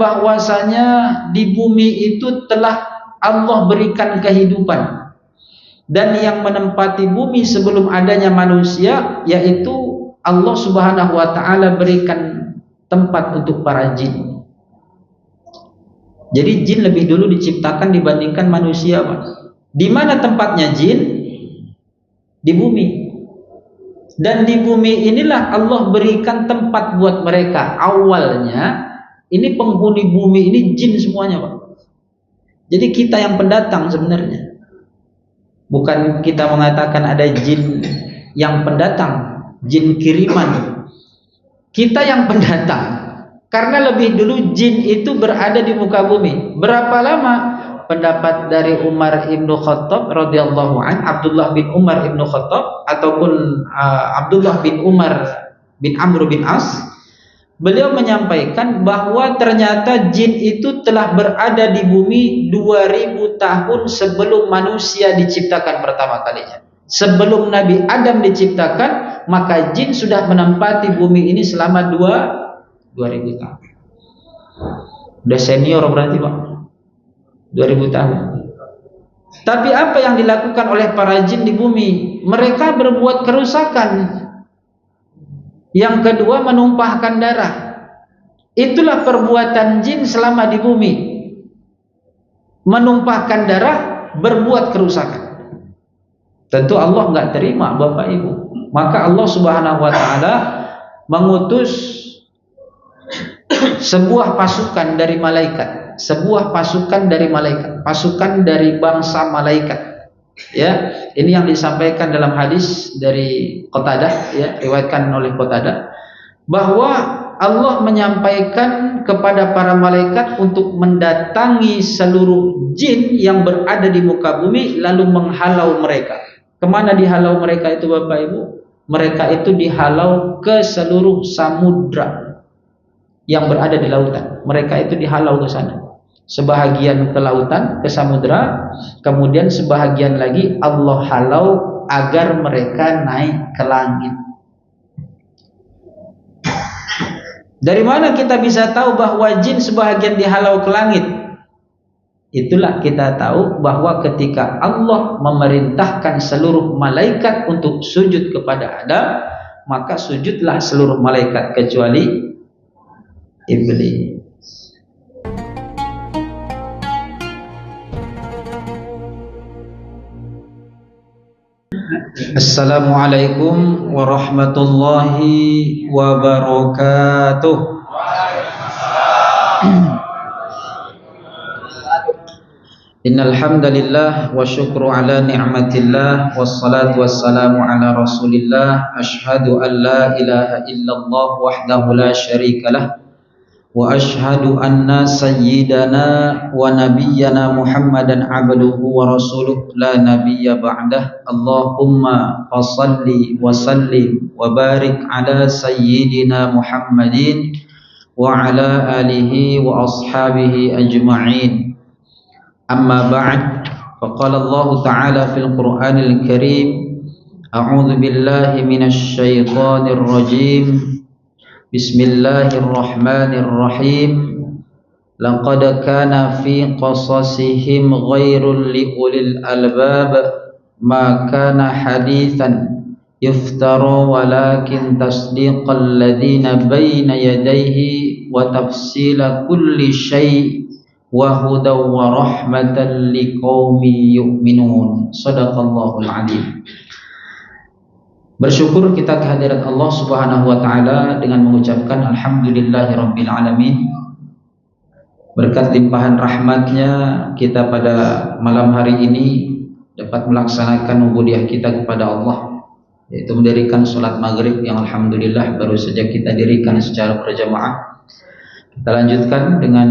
bahwasanya di bumi itu telah Allah berikan kehidupan, dan yang menempati bumi sebelum adanya manusia yaitu Allah Subhanahu wa taala berikan tempat untuk para jin. Jadi jin lebih dulu diciptakan dibandingkan manusia, Pak. Di mana tempatnya jin? Di bumi. Dan di bumi inilah Allah berikan tempat buat mereka. Awalnya ini penghuni bumi ini jin semuanya, Pak. Jadi kita yang pendatang sebenarnya. Bukan kita mengatakan ada jin yang pendatang, jin kiriman. Kita yang pendatang. Karena lebih dulu jin itu berada di muka bumi. Berapa lama? Pendapat dari Umar ibnu Khattab radhiyallahu an, Abdullah bin Umar ibnu Khattab ataupun Abdullah bin Umar bin Amr bin As, beliau menyampaikan bahwa ternyata jin itu telah berada di bumi 2000 tahun sebelum manusia diciptakan pertama kalinya. Sebelum Nabi Adam diciptakan, maka jin sudah menempati bumi ini selama 2000 tahun. Udah senior berarti, Pak. 2000 tahun. Tapi apa yang dilakukan oleh para jin di bumi? Mereka berbuat kerusakan. Yang kedua, menumpahkan darah. Itulah perbuatan jin selama di bumi. Menumpahkan darah, berbuat kerusakan. Tentu Allah enggak terima, Bapak Ibu. Maka Allah Subhanahu wa taala mengutus sebuah pasukan dari malaikat. Pasukan dari bangsa malaikat. Ya, ini yang disampaikan dalam hadis dari Qatadah, ya, riwayatkan oleh Qatadah, bahwa Allah menyampaikan kepada para malaikat untuk mendatangi seluruh jin yang berada di muka bumi lalu menghalau mereka. Kemana dihalau mereka itu, Bapak Ibu? Mereka itu dihalau ke seluruh samudra yang berada di lautan. Mereka itu dihalau ke sana. Sebahagian ke lautan, ke samudra, kemudian sebahagian lagi Allah halau agar mereka naik ke langit. Dari mana kita bisa tahu bahwa jin sebahagian dihalau ke langit? Itulah kita tahu bahwa ketika Allah memerintahkan seluruh malaikat untuk sujud kepada Adam, maka sujudlah seluruh malaikat kecuali iblis. Assalamualaikum warahmatullahi wabarakatuh. Innal hamdalillah wa syukru ala ni'matillah wassalatu wassalamu ala Rasulillah. Asyhadu an la ilaha illallah wahdahu la syarikalah wa asyhadu anna sayyidana wa nabiyyana Muhammadan abduhu wa rasuluh la nabiyya ba'dah. Allahumma fassalli wa sallim wa barik ala sayyidina Muhammadin wa ala alihi wa ashabihi ajma'in. Amma ba'd. Faqala Allah ta'ala fil Qur'anil Karim, a'udzu billahi minasy syaithanir rajim. Bismillahirrahmanirrahim. Laqad kana fi qasasihim ghairul liulil albab ma kana hadithan yuftara walakin tasdiqal ladzina baina yadayhi wa tafsila kulli syai' wa hudaw wa rahmatan liqaumin yu'minun. Shadaqallahul adzim. Bersyukur kita kehadirat Allah Subhanahu wa taala dengan mengucapkan alhamdulillahirabbil alamin. Berkat limpahan rahmatnya kita pada malam hari ini dapat melaksanakan ubudiyah kita kepada Allah, yaitu mendirikan salat maghrib yang alhamdulillah baru saja kita dirikan secara berjamaah. Kita lanjutkan dengan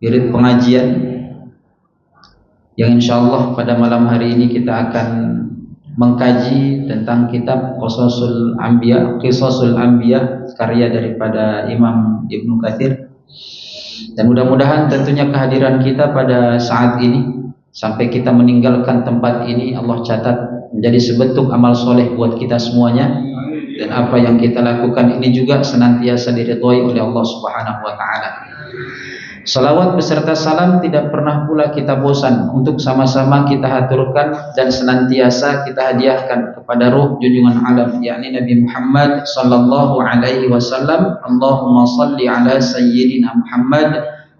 wirid pengajian yang insyaallah pada malam hari ini kita akan mengkaji tentang kitab Qisasul Anbiya karya daripada Imam Ibnu Katsir. Dan mudah-mudahan tentunya kehadiran kita pada saat ini sampai kita meninggalkan tempat ini Allah catat menjadi sebentuk amal soleh buat kita semuanya, dan apa yang kita lakukan ini juga senantiasa diridhoi oleh Allah Subhanahu wa taala. Salawat beserta salam tidak pernah pula kita bosan untuk sama-sama kita haturkan dan senantiasa kita hadiahkan kepada ruh junjungan alam, yakni Nabi Muhammad sallallahu alaihi wasallam. Allahumma salli ala sayyidina Muhammad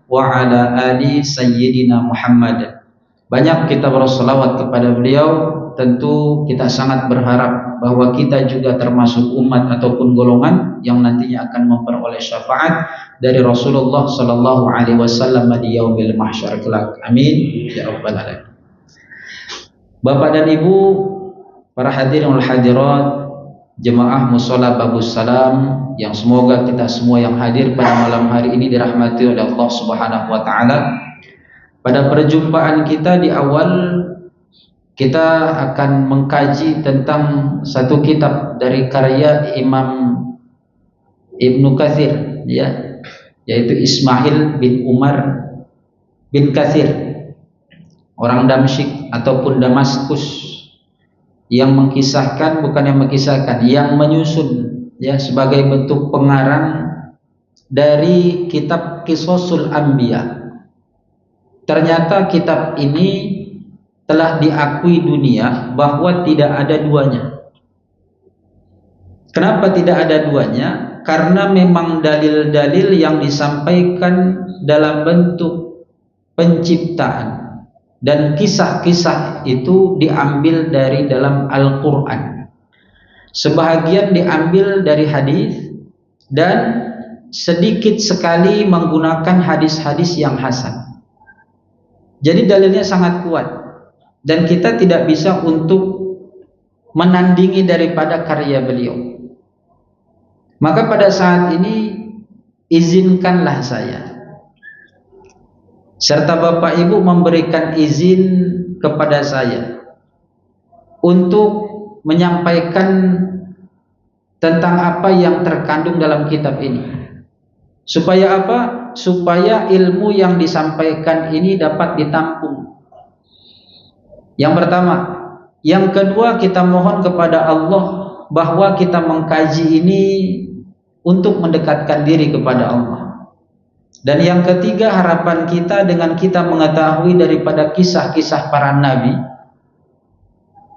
wa ala ali sayyidina Muhammad. Banyak kita bersolawat kepada beliau. Tentu kita sangat berharap bahwa kita juga termasuk umat ataupun golongan yang nantinya akan memperoleh syafaat dari Rasulullah sallallahu alaihi wasallam di yaumil mahsyar kelak. Amin ya rabbal alamin. Bapak dan Ibu, para hadirin wal hadirat, jemaah mushola Babus Salam yang semoga kita semua yang hadir pada malam hari ini dirahmati oleh Allah Subhanahu wa taala. Pada perjumpaan kita di awal, kita akan mengkaji tentang satu kitab dari karya Imam Ibnu Katsir, ya, yaitu Ismail bin Umar bin Katsir, orang Damsyik ataupun Damaskus, yang mengkisahkan, bukan yang mengkisahkan, yang menyusun, ya, sebagai bentuk pengarang dari kitab Qisasul Anbiya. Ternyata kitab ini telah diakui dunia bahwa tidak ada duanya. Kenapa tidak ada duanya? Karena memang dalil-dalil yang disampaikan dalam bentuk penciptaan dan kisah-kisah itu diambil dari dalam Al-Quran. Sebahagian diambil dari hadis dan sedikit sekali menggunakan hadis-hadis yang hasan. Jadi dalilnya sangat kuat dan kita tidak bisa untuk menandingi daripada karya beliau. Maka pada saat ini izinkanlah saya serta Bapak Ibu memberikan izin kepada saya untuk menyampaikan tentang apa yang terkandung dalam kitab ini. Supaya apa? Supaya ilmu yang disampaikan ini dapat ditampung. Yang pertama. Yang kedua, kita mohon kepada Allah bahwa kita mengkaji ini untuk mendekatkan diri kepada Allah. Dan yang ketiga, harapan kita dengan kita mengetahui daripada kisah-kisah para nabi,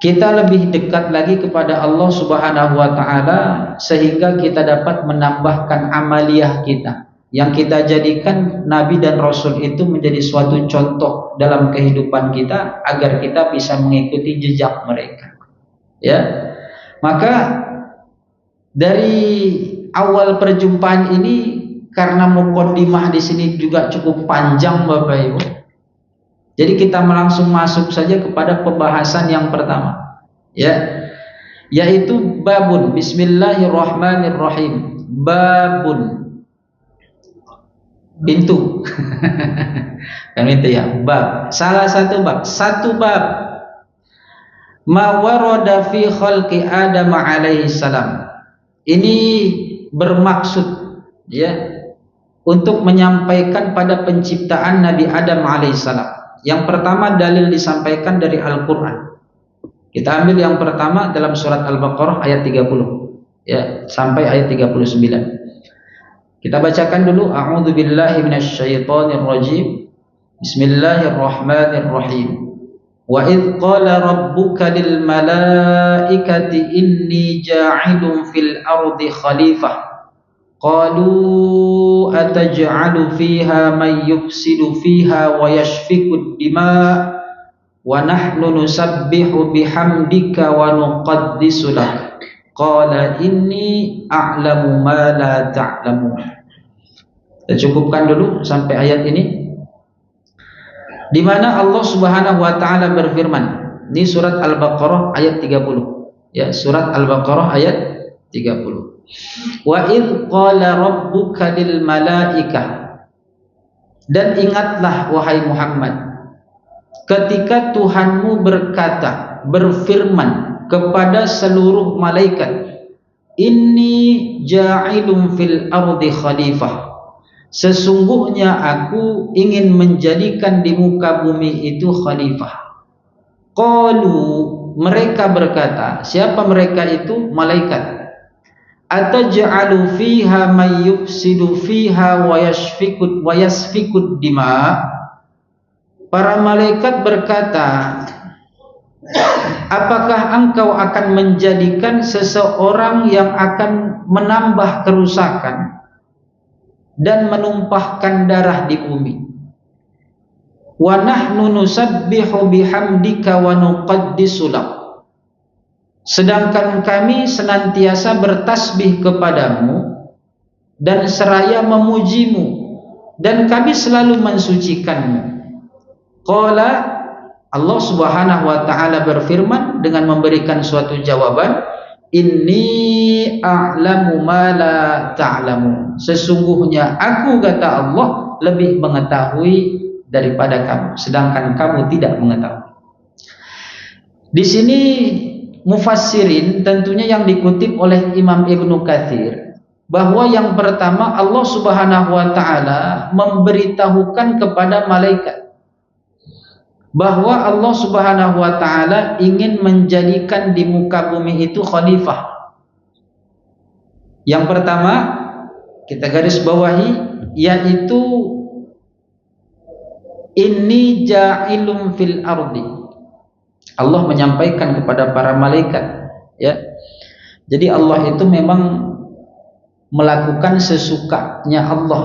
kita lebih dekat lagi kepada Allah Subhanahu wa taala sehingga kita dapat menambahkan amaliyah kita. Yang kita jadikan Nabi dan Rasul itu menjadi suatu contoh dalam kehidupan kita agar kita bisa mengikuti jejak mereka. Ya, maka dari awal perjumpaan ini, karena muqaddimah di sini juga cukup panjang Bapak Ibu, jadi kita langsung masuk saja kepada pembahasan yang pertama, ya, yaitu babun. Bismillahirrahmanirrahim. Babun, pintu. Kan itu ya, bab. Salah satu bab, satu bab. Ma warada fi khalqi Adam alaihi salam. Ini bermaksud, ya, untuk menyampaikan pada penciptaan Nabi Adam alaihi salam. Yang pertama dalil disampaikan dari Al-Qur'an. Kita ambil yang pertama dalam surat Al-Baqarah ayat 30, ya, sampai ayat 39. Kita bacakan dulu. A'udzu billahi minasyaitonir rajim. Bismillahirrahmanirrahim. Wa idz qala rabbuka lil malaikati inni ja'ilun fil ardi khalifah. Qalu ataj'alu fiha man yufsidu fiha wa yasfiku dima' wa nahnu nusabbihu bihamdika wa nuqaddisu lak. Qala inni a'lamu ma la ta'lamun. Kita cukupkan dulu sampai ayat ini, di mana Allah Subhanahu wa taala berfirman. Ini surat Al-Baqarah ayat 30. Ya, surat Al-Baqarah ayat 30. Wa idz qala rabbuka lil malaikah. Dan ingatlah wahai Muhammad, ketika Tuhanmu berkata, berfirman kepada seluruh malaikat, inni ja'ilun fil ardi khalifah. Sesungguhnya aku ingin menjadikan di muka bumi itu khalifah. Qalu, mereka berkata, siapa mereka itu? Malaikat. ataj'alu fiha may yufsidu fiha wa yasfikud dima. Para malaikat berkata, apakah engkau akan menjadikan seseorang yang akan menambah kerusakan dan menumpahkan darah di bumi? Wa nahnu nusabbihu bihamdika wa nuqaddisu lak. Sedangkan kami senantiasa bertasbih kepadamu dan seraya memujimu, dan kami selalu mensucikanmu. Qala, Allah Subhanahu wa taala berfirman dengan memberikan suatu jawaban, inni a'lamu ma la ta'lamu. Sesungguhnya aku, kata Allah, lebih mengetahui daripada kamu, sedangkan kamu tidak mengetahui. Di sini mufassirin tentunya yang dikutip oleh Imam Ibnu Katsir, bahwa yang pertama Allah Subhanahu wa taala memberitahukan kepada malaikat bahwa Allah Subhanahu wa taala ingin menjadikan di muka bumi itu khalifah. Yang pertama kita garis bawahi, yaitu inni ja'ilum fil ardi. Allah menyampaikan kepada para malaikat, ya. Jadi Allah itu memang melakukan sesukanya Allah,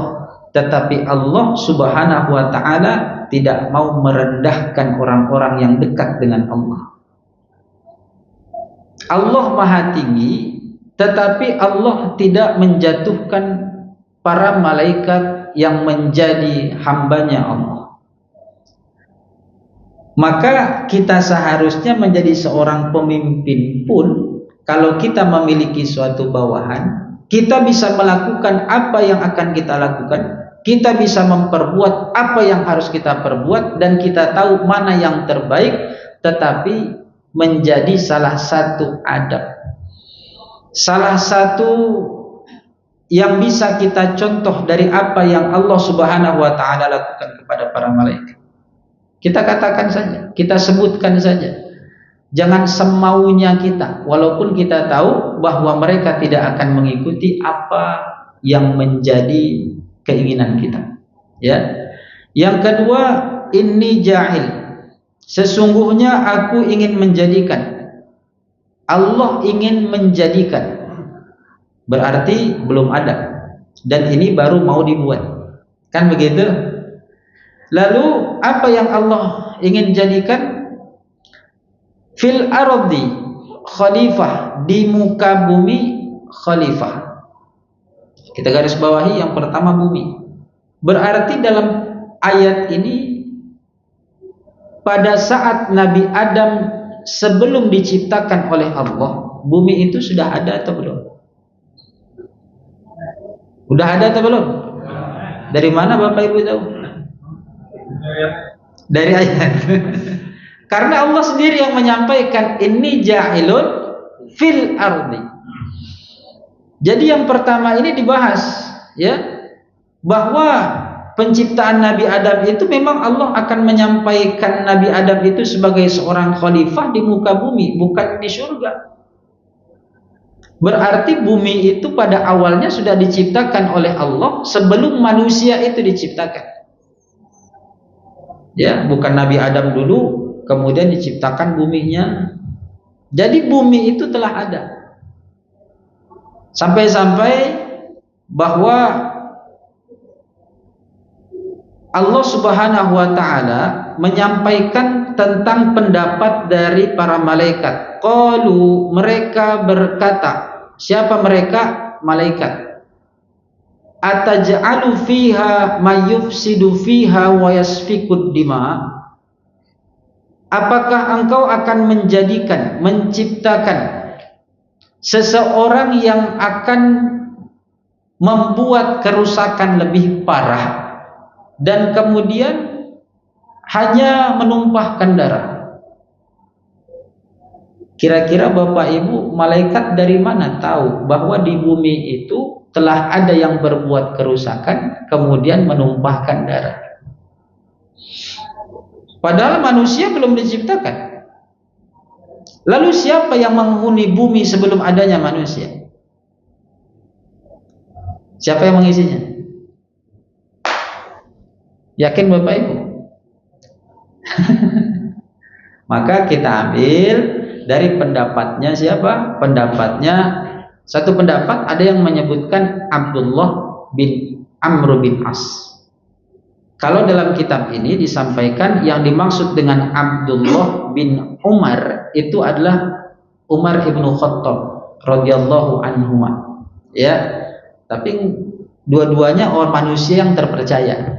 tetapi Allah Subhanahu wa taala tidak mau merendahkan orang-orang yang dekat dengan Allah. Allah Maha Tinggi, tetapi Allah tidak menjatuhkan para malaikat yang menjadi hambanya Allah. Maka kita seharusnya menjadi seorang pemimpin pun, kalau kita memiliki suatu bawahan, kita bisa melakukan apa yang akan kita lakukan, kita bisa memperbuat apa yang harus kita perbuat, dan kita tahu mana yang terbaik, tetapi menjadi salah satu adab, salah satu yang bisa kita contoh dari apa yang Allah Subhanahu wa taala lakukan kepada para malaikat. Kita katakan saja, kita sebutkan saja, jangan semaunya kita, walaupun kita tahu bahwa mereka tidak akan mengikuti apa yang menjadi keinginan kita, ya. Yang kedua, inni ja'il, sesungguhnya aku ingin menjadikan. Allah ingin menjadikan, berarti belum ada, dan ini baru mau dibuat, kan begitu? Lalu apa yang Allah ingin jadikan? Fil ardi khalifah, di muka bumi khalifah. Kita garis bawahi yang pertama bumi. Berarti dalam ayat ini, pada saat Nabi Adam sebelum diciptakan oleh Allah, bumi itu sudah ada atau belum? Udah ada atau belum? Dari mana Bapak Ibu tahu? Dari ayat. Karena Allah sendiri yang menyampaikan inni ja'ilun fil ardi. Jadi yang pertama ini dibahas, ya, bahwa penciptaan Nabi Adam itu memang Allah akan menyampaikan Nabi Adam itu sebagai seorang khalifah di muka bumi, bukan di surga. Berarti bumi itu pada awalnya sudah diciptakan oleh Allah sebelum manusia itu diciptakan. Ya, bukan Nabi Adam dulu kemudian diciptakan buminya. Jadi bumi itu telah ada. Sampai-sampai bahwa Allah Subhanahu wa taala menyampaikan tentang pendapat dari para malaikat. Qalu, mereka berkata, siapa mereka? Malaikat. Ataj'alu fiha may yufsidu fiha wa yasfikud dima. Apakah engkau akan menjadikan, menciptakan seseorang yang akan membuat kerusakan lebih parah dan kemudian hanya menumpahkan darah? Kira-kira Bapak Ibu, malaikat dari mana tahu bahwa di bumi itu telah ada yang berbuat kerusakan kemudian menumpahkan darah? Padahal manusia belum diciptakan. Lalu siapa yang menghuni bumi sebelum adanya manusia? Siapa yang mengisinya? Yakin Bapak Ibu? Maka kita ambil dari pendapatnya siapa? Pendapatnya, satu pendapat ada yang menyebutkan Abdullah bin Amr bin As. Kalau dalam kitab ini disampaikan yang dimaksud dengan Abdullah bin Umar itu adalah Umar ibnu Khattab radhiyallahu anhu. Ya, tapi dua-duanya orang manusia yang terpercaya.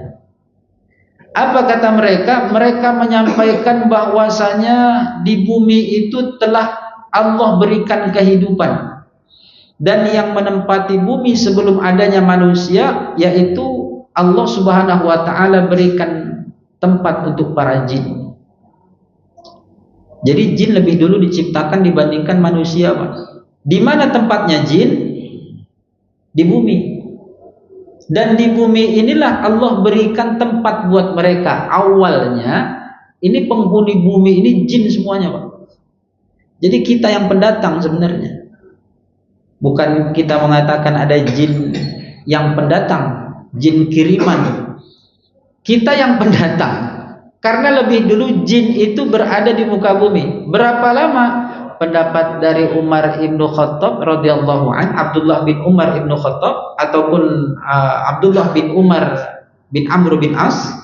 Apa kata mereka? Mereka menyampaikan bahwasanya di bumi itu telah Allah berikan kehidupan, dan yang menempati bumi sebelum adanya manusia yaitu Allah Subhanahu wa taala berikan tempat untuk para jin. Jadi jin lebih dulu diciptakan dibandingkan manusia, Pak. Di mana tempatnya jin? Di bumi. Dan di bumi inilah Allah berikan tempat buat mereka. Awalnya ini penghuni bumi ini jin semuanya, Pak. Jadi kita yang pendatang sebenarnya. Bukan kita mengatakan ada jin yang pendatang, jin kiriman. Kita yang pendatang. Karena lebih dulu jin itu berada di muka bumi. Berapa lama? Pendapat dari Umar ibnu Khattab radhiyallahu an, Abdullah bin Umar ibnu Khattab ataupun Abdullah bin Umar bin Amr bin As,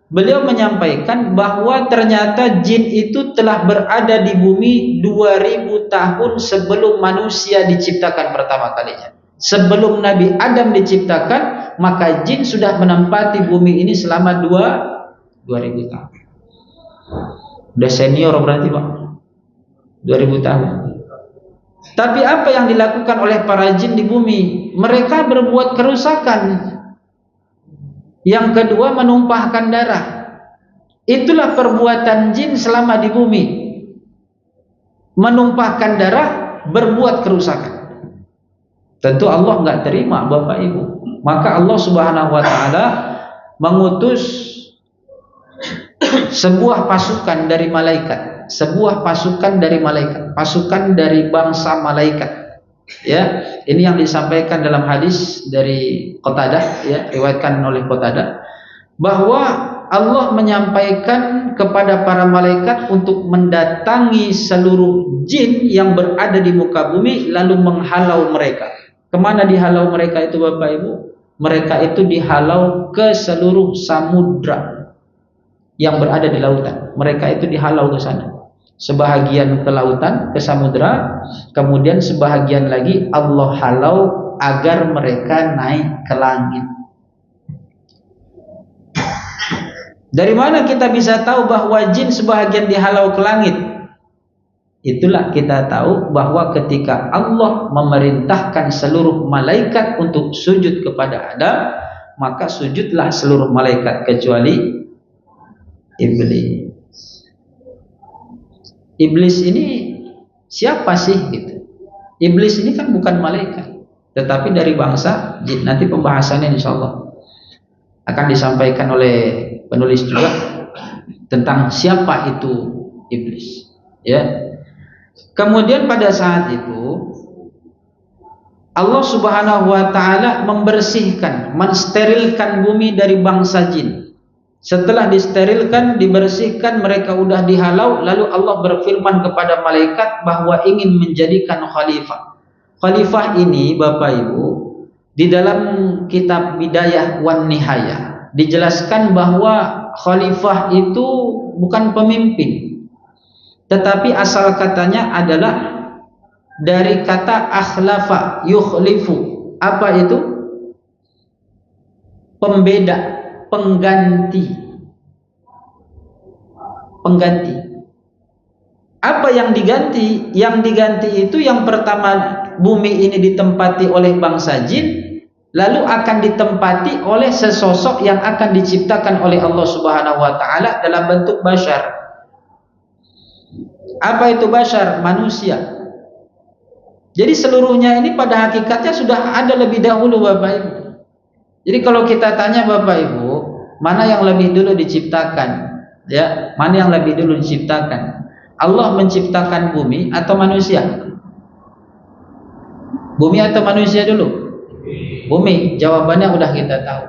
beliau menyampaikan bahwa ternyata jin itu telah berada di bumi 2000 tahun sebelum manusia diciptakan pertama kalinya. Sebelum Nabi Adam diciptakan, maka jin sudah menempati bumi ini selama 2000 tahun. Udah senior berarti, Pak. 2000 tahun. Tapi apa yang dilakukan oleh para jin di bumi? Mereka berbuat kerusakan. Yang kedua, menumpahkan darah. Itulah perbuatan jin selama di bumi. Menumpahkan darah, berbuat kerusakan. Tentu Allah nggak terima, Bapak Ibu. Maka Allah Subhanahu wa taala mengutus sebuah pasukan dari malaikat. Pasukan dari bangsa malaikat. Ya, ini yang disampaikan dalam hadis dari Qatadah, ya, riwayatkan oleh Qatadah, bahwa Allah menyampaikan kepada para malaikat untuk mendatangi seluruh jin yang berada di muka bumi lalu menghalau mereka. Kemana dihalau mereka itu, Bapak Ibu? Mereka itu dihalau ke seluruh samudra yang berada di lautan. Mereka itu dihalau ke sana. Sebahagian ke lautan, ke samudra, kemudian sebahagian lagi Allah halau agar mereka naik ke langit. Dari mana kita bisa tahu bahwa jin sebahagian dihalau ke langit? Itulah kita tahu bahwa ketika Allah memerintahkan seluruh malaikat untuk sujud kepada Adam, maka sujudlah seluruh malaikat kecuali iblis. Iblis ini siapa sih gitu? Iblis ini kan bukan malaikat, tetapi dari bangsa jin. Nanti pembahasannya insyaallah akan disampaikan oleh penulis juga tentang siapa itu iblis. Ya. Kemudian pada saat itu Allah Subhanahu wa taala membersihkan, mensterilkan bumi dari bangsa jin. Setelah disterilkan, dibersihkan, mereka udah dihalau, lalu Allah berfirman kepada malaikat bahwa ingin menjadikan khalifah. Khalifah ini, Bapak Ibu, di dalam kitab Bidayah wan Nihayah dijelaskan bahwa khalifah itu bukan pemimpin, tetapi asal katanya adalah dari kata akhlafa yukhlifu. Apa itu? Pembeda, pengganti. Apa yang diganti? Yang diganti itu yang pertama bumi ini ditempati oleh bangsa jin, lalu akan ditempati oleh sesosok yang akan diciptakan oleh Allah Subhanahu wa taala dalam bentuk bashar. Apa itu bashar? Manusia. Jadi seluruhnya ini pada hakikatnya sudah ada lebih dahulu, Bapak Ibu. Jadi kalau kita tanya Bapak Ibu, mana yang lebih dulu diciptakan? Ya, mana yang lebih dulu diciptakan? Allah menciptakan bumi atau manusia? Bumi atau manusia dulu? Bumi. Jawabannya udah kita tahu.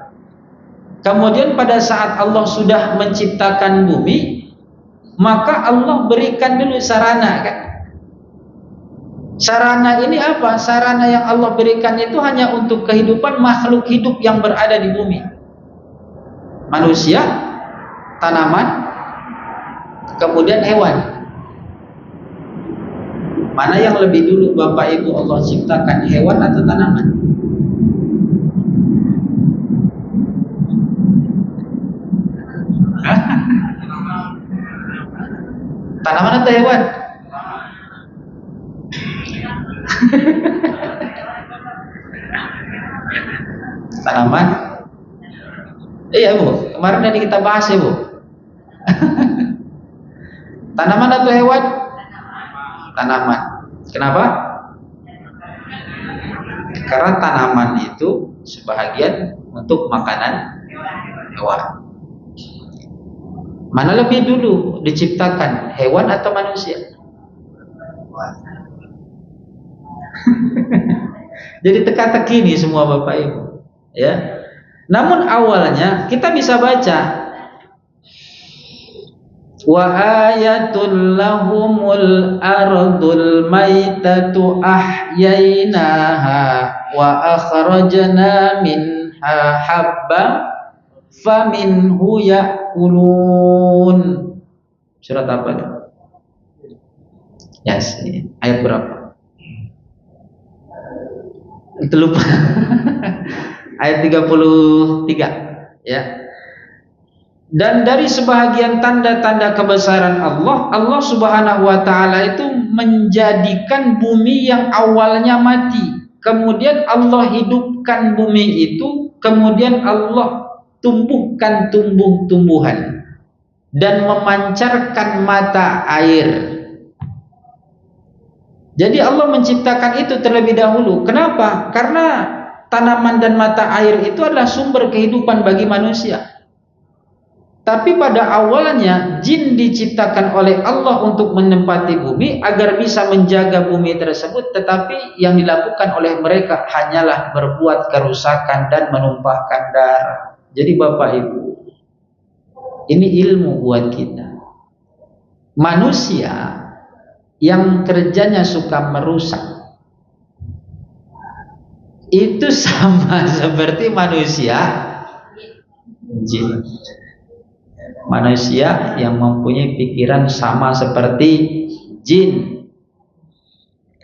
Kemudian pada saat Allah sudah menciptakan bumi, maka Allah berikan dulu sarana, kan? Sarana ini apa? Sarana yang Allah berikan itu hanya untuk kehidupan makhluk hidup yang berada di bumi. Manusia, tanaman, kemudian hewan. Mana yang lebih dulu Bapak Ibu Allah ciptakan, hewan atau tanaman? Tanaman atau hewan? Tanaman. Iya Bu, kemarin tadi kita bahas ya Bu. Tanaman atau hewan? Tanaman. Kenapa? Karena tanaman itu sebahagian untuk makanan hewan. Mana lebih dulu diciptakan, hewan atau manusia? Jadi teka-teki nih semua Bapak Ibu, ya. Namun awalnya kita bisa baca, wa ayatul lahumul ardul maitatu ahyainaha wa akhrajna minha habba faminhu ya'kulun. Surat apa itu? Yes, ayat berapa? Itu lupa. Ayat 33, ya. Dan dari sebahagian tanda-tanda kebesaran Allah, Allah Subhanahu wa taala itu menjadikan bumi yang awalnya mati, kemudian Allah hidupkan bumi itu, kemudian Allah tumbuhkan tumbuh-tumbuhan dan memancarkan mata air. Jadi Allah menciptakan itu terlebih dahulu. Kenapa? Karena tanaman dan mata air itu adalah sumber kehidupan bagi manusia. Tapi pada awalnya jin diciptakan oleh Allah untuk menempati bumi agar bisa menjaga bumi tersebut, tetapi yang dilakukan oleh mereka hanyalah berbuat kerusakan dan menumpahkan darah. Jadi Bapak Ibu, ini ilmu buat kita. Manusia yang kerjanya suka merusak itu sama seperti manusia jin. Manusia yang mempunyai pikiran sama seperti jin,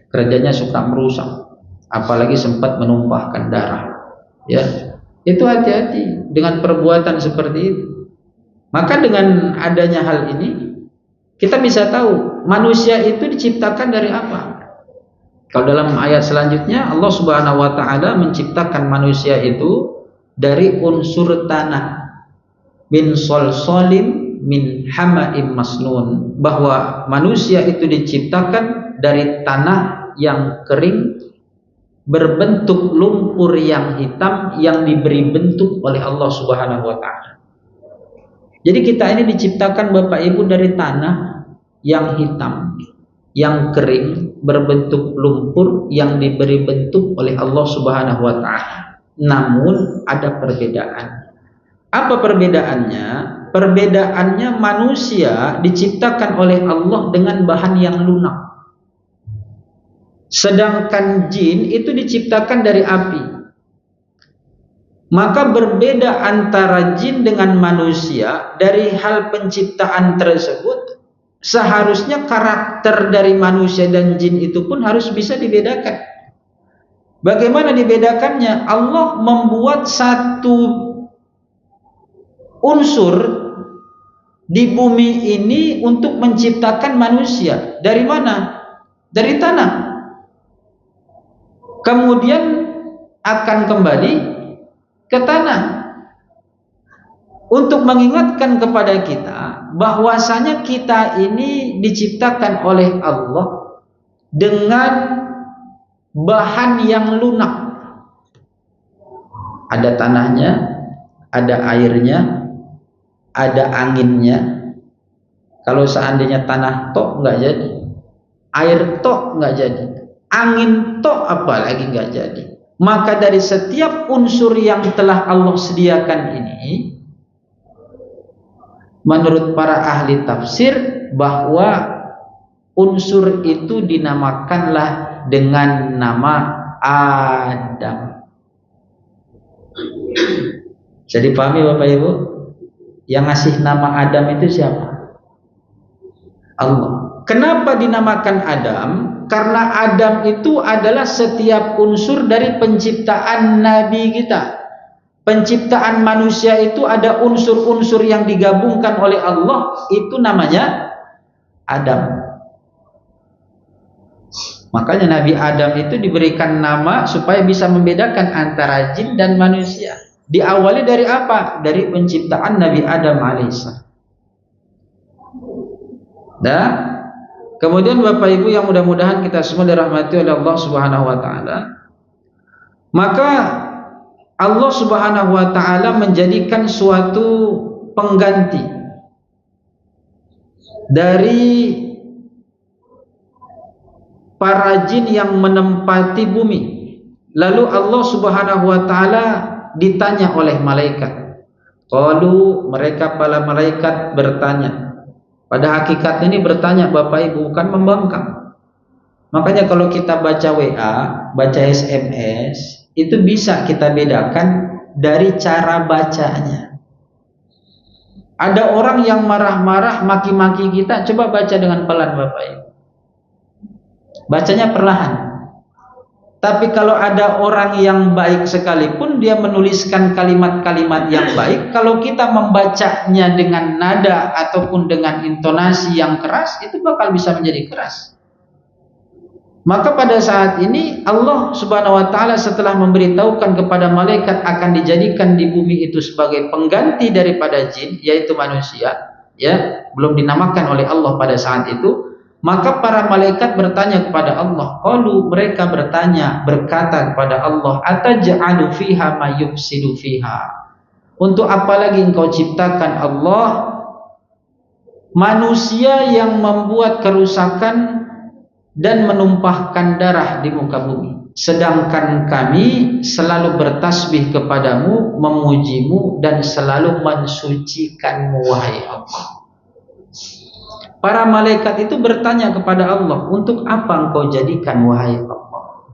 kerjanya suka merusak, apalagi sempat menumpahkan darah. Ya, itu hati-hati dengan perbuatan seperti itu. Maka dengan adanya hal ini kita bisa tahu manusia itu diciptakan dari apa. Kalau dalam ayat selanjutnya Allah Subhanahu wa taala menciptakan manusia itu dari unsur tanah, min solsolim min hama'im masnun, bahwa manusia itu diciptakan dari tanah yang kering berbentuk lumpur yang hitam yang diberi bentuk oleh Allah Subhanahu wa taala. Jadi kita ini diciptakan Bapak Ibu dari tanah yang hitam, yang kering, berbentuk lumpur yang diberi bentuk oleh Allah Subhanahu wa taala. Namun ada perbedaan. Apa perbedaannya? Perbedaannya manusia diciptakan oleh Allah dengan bahan yang lunak. Sedangkan jin itu diciptakan dari api. Maka berbeda antara jin dengan manusia dari hal penciptaan tersebut. Seharusnya karakter dari manusia dan jin itu pun harus bisa dibedakan. Bagaimana dibedakannya? Allah membuat satu unsur di bumi ini untuk menciptakan manusia. Dari mana? Dari tanah. Kemudian akan kembali ke tanah, untuk mengingatkan kepada kita bahwasanya kita ini diciptakan oleh Allah dengan bahan yang lunak. Ada tanahnya, ada airnya, ada anginnya. Kalau seandainya tanah tok nggak jadi, air tok nggak jadi, angin tok apalagi nggak jadi. Maka dari setiap unsur yang telah Allah sediakan ini, menurut para ahli tafsir, bahwa unsur itu dinamakanlah dengan nama Adam. Jadi pahami Bapak Ibu? Yang ngasih nama Adam itu siapa? Allah. Kenapa dinamakan Adam? Karena Adam itu adalah setiap unsur dari penciptaan Nabi kita. Penciptaan manusia itu ada unsur-unsur yang digabungkan oleh Allah, itu namanya Adam. Makanya Nabi Adam itu diberikan nama supaya bisa membedakan antara jin dan manusia. Diawali dari apa? Dari penciptaan Nabi Adam alaihissalam. Dan kemudian Bapak Ibu yang mudah-mudahan kita semua dirahmati oleh Allah Subhanahu wa taala, maka Allah Subhanahu wa taala menjadikan suatu pengganti dari para jin yang menempati bumi. Lalu Allah Subhanahu wa taala ditanya oleh malaikat. Qalu, mereka para malaikat bertanya. Pada hakikatnya ini bertanya Bapak Ibu, bukan membangkang. Makanya kalau kita baca WA, baca SMS, itu bisa kita bedakan dari cara bacanya. Ada orang yang marah-marah, maki-maki kita, coba baca dengan pelan Bapak Ibu. Bacanya perlahan. Tapi kalau ada orang yang baik sekalipun, dia menuliskan kalimat-kalimat yang baik, kalau kita membacanya dengan nada ataupun dengan intonasi yang keras, itu bakal bisa menjadi keras. Maka pada saat ini Allah Subhanahu wa taala setelah memberitahukan kepada malaikat akan dijadikan di bumi itu sebagai pengganti daripada jin, yaitu manusia, ya, belum dinamakan oleh Allah pada saat itu. Maka para malaikat bertanya kepada Allah. Qalu, mereka berkata kepada Allah, ataj'alu fiha ma yufsidu fiha. Untuk apa lagi engkau ciptakan Allah manusia yang membuat kerusakan dan menumpahkan darah di muka bumi, sedangkan kami selalu bertasbih kepadamu, memujimu, dan selalu mensucikanmu, wahai Allah. Para malaikat itu bertanya kepada Allah, untuk apa engkau jadikan, wahai Allah?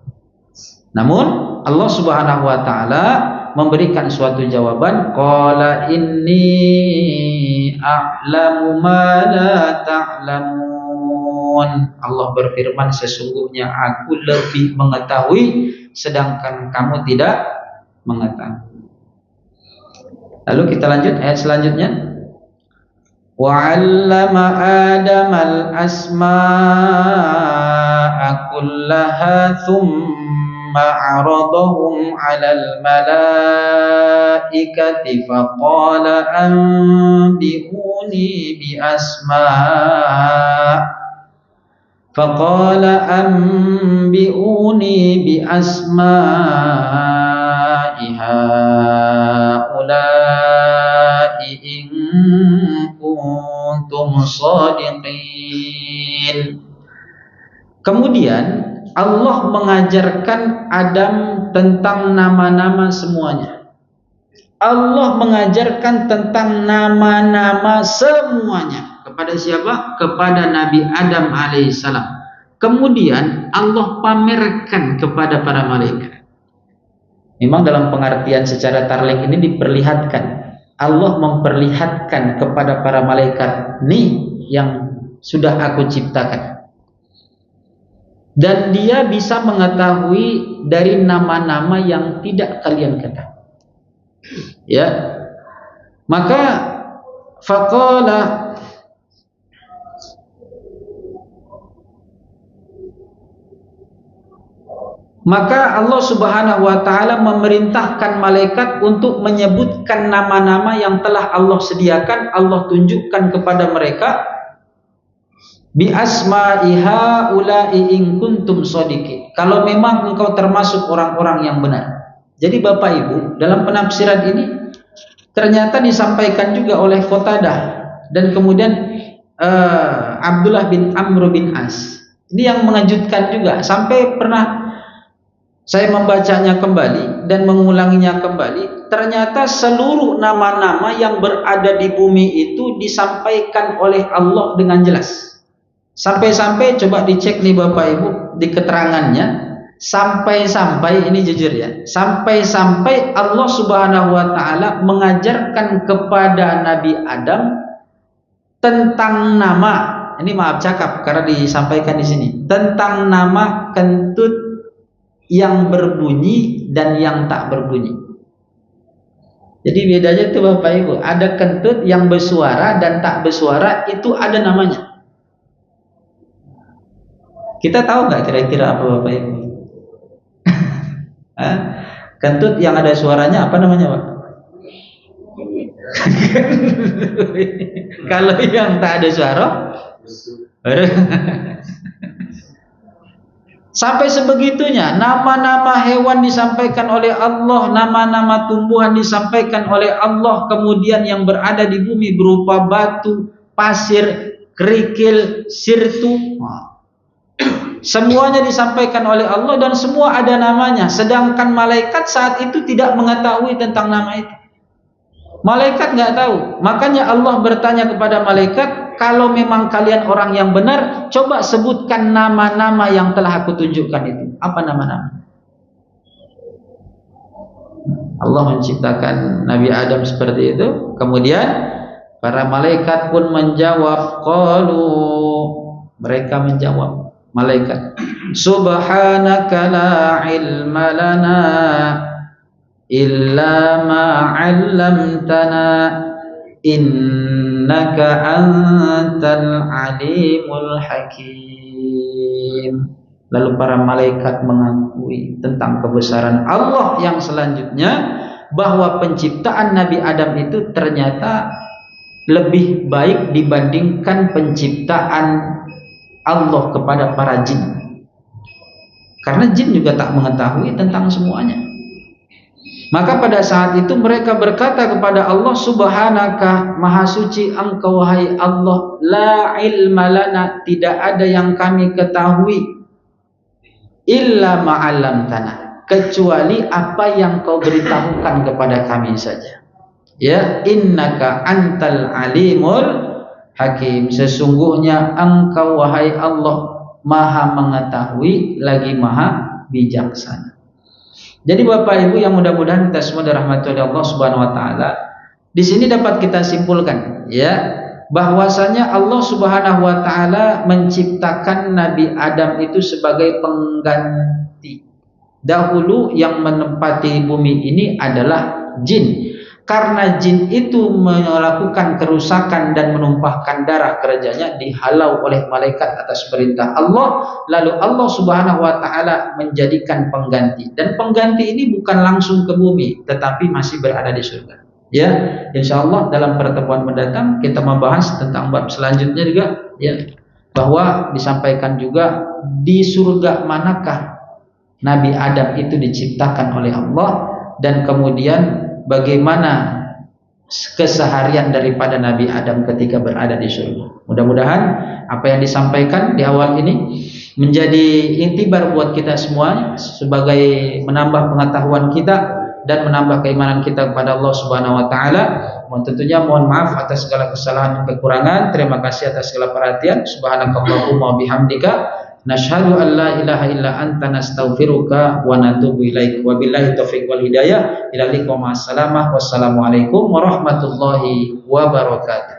Namun Allah Subhanahu wa taala memberikan suatu jawaban, qala inni a'lamu ma la ta'lamun. Allah berfirman, sesungguhnya aku lebih mengetahui sedangkan kamu tidak mengetahui. Lalu kita lanjut ayat selanjutnya. وَعَلَّمَ آدَمَ الْأَسْمَاءَ كُلَّهَا ثُمَّ عَرَضَهُمْ عَلَى الْمَلَائِكَةِ فَقَالَ أَنْبِئُونِي بِأَسْمَاءِ هَؤُلَاءِ إِن kuntum shadiqin. Kemudian Allah mengajarkan Adam tentang nama-nama semuanya. Allah mengajarkan tentang nama-nama semuanya kepada siapa? Kepada Nabi Adam alaihissalam. Kemudian Allah pamerkan kepada para malaikat. Memang dalam pengertian secara tarlik ini diperlihatkan. Allah memperlihatkan kepada para malaikat, nih yang sudah aku ciptakan. Dan dia bisa mengetahui dari nama-nama yang tidak kalian ketahui. Ya. Maka faqala, maka Allah Subhanahu wa taala memerintahkan malaikat untuk menyebutkan nama-nama yang telah Allah sediakan, Allah tunjukkan kepada mereka, bi asma'iha ula'i in kuntum shadiqin. Kalau memang engkau termasuk orang-orang yang benar. Jadi Bapak Ibu, dalam penafsiran ini ternyata disampaikan juga oleh Qatadah dan kemudian Abdullah bin Amr bin As. Ini yang mengejutkan juga, sampai pernah Saya membacanya kembali dan mengulanginya kembali, ternyata seluruh nama-nama yang berada di bumi itu disampaikan oleh Allah dengan jelas. Sampai-sampai coba dicek nih Bapak Ibu di keterangannya, sampai-sampai ini jujur ya, sampai-sampai Allah Subhanahu wa taala mengajarkan kepada Nabi Adam tentang nama, ini maaf cakap karena disampaikan di sini, tentang nama kentut yang berbunyi dan yang tak berbunyi. Jadi bedanya itu Bapak Ibu, ada kentut yang bersuara dan tak bersuara, itu ada namanya. Kita tahu nggak kira-kira apa Bapak Ibu? Kentut yang ada suaranya apa namanya Pak? Kalau yang tak ada suara, sampai sebegitunya, nama-nama hewan disampaikan oleh Allah, nama-nama tumbuhan disampaikan oleh Allah, kemudian yang berada di bumi berupa batu, pasir, kerikil, sirtu, semuanya disampaikan oleh Allah dan semua ada namanya. Sedangkan malaikat saat itu tidak mengetahui tentang nama itu. Malaikat nggak tahu. Makanya Allah bertanya kepada malaikat, kalau memang kalian orang yang benar, coba sebutkan nama-nama yang telah aku tunjukkan itu. Apa nama-nama? Allah menciptakan Nabi Adam seperti itu. Kemudian para malaikat pun menjawab, qalu, mereka menjawab, malaikat, subhanaka la ilma lana illa ma 'allamtana innaka antal alimul hakim. Lalu para malaikat mengakui tentang kebesaran Allah yang selanjutnya, bahwa penciptaan Nabi Adam itu ternyata lebih baik dibandingkan penciptaan Allah kepada para jin. Karena jin juga tak mengetahui tentang semuanya. Maka pada saat itu mereka berkata kepada Allah, subhanaka, maha suci engkau wahai Allah, la ilma lana, tidak ada yang kami ketahui, illa ma'allamtana, kecuali apa yang kau beritahukan kepada kami saja. Ya, innaka antal alimul hakim, sesungguhnya engkau wahai Allah maha mengetahui lagi maha bijaksana. Jadi Bapak Ibu yang mudah-mudahan kita semua dirahmati oleh Allah Subhanahu wa taala, di sini dapat kita simpulkan ya, bahwasanya Allah Subhanahu wa taala menciptakan Nabi Adam itu sebagai pengganti. Dahulu yang menempati bumi ini adalah jin. Karena jin itu melakukan kerusakan dan menumpahkan darah kerajanya, dihalau oleh malaikat atas perintah Allah. Lalu Allah Subhanahu wa taala menjadikan pengganti, dan pengganti ini bukan langsung ke bumi tetapi masih berada di surga. Ya, insyaallah dalam pertemuan mendatang kita membahas tentang bab selanjutnya juga ya, bahwa disampaikan juga di surga manakah Nabi Adam itu diciptakan oleh Allah, dan kemudian bagaimana keseharian daripada Nabi Adam ketika berada di surga. Mudah-mudahan apa yang disampaikan di awal ini menjadi intibar buat kita semua sebagai menambah pengetahuan kita dan menambah keimanan kita kepada Allah Subhanahu wa taala. Tentunya mohon maaf atas segala kesalahan dan kekurangan. Terima kasih atas segala perhatian. Subhanakallahumma bihamdika nashhadu an la ilaha illa anta nastaghfiruka wa natubu ilaik. Wabillahi taufiq wal hidayah. Ila liqa ma'assalamah. Wassalamualaikum warahmatullahi wabarakatuh.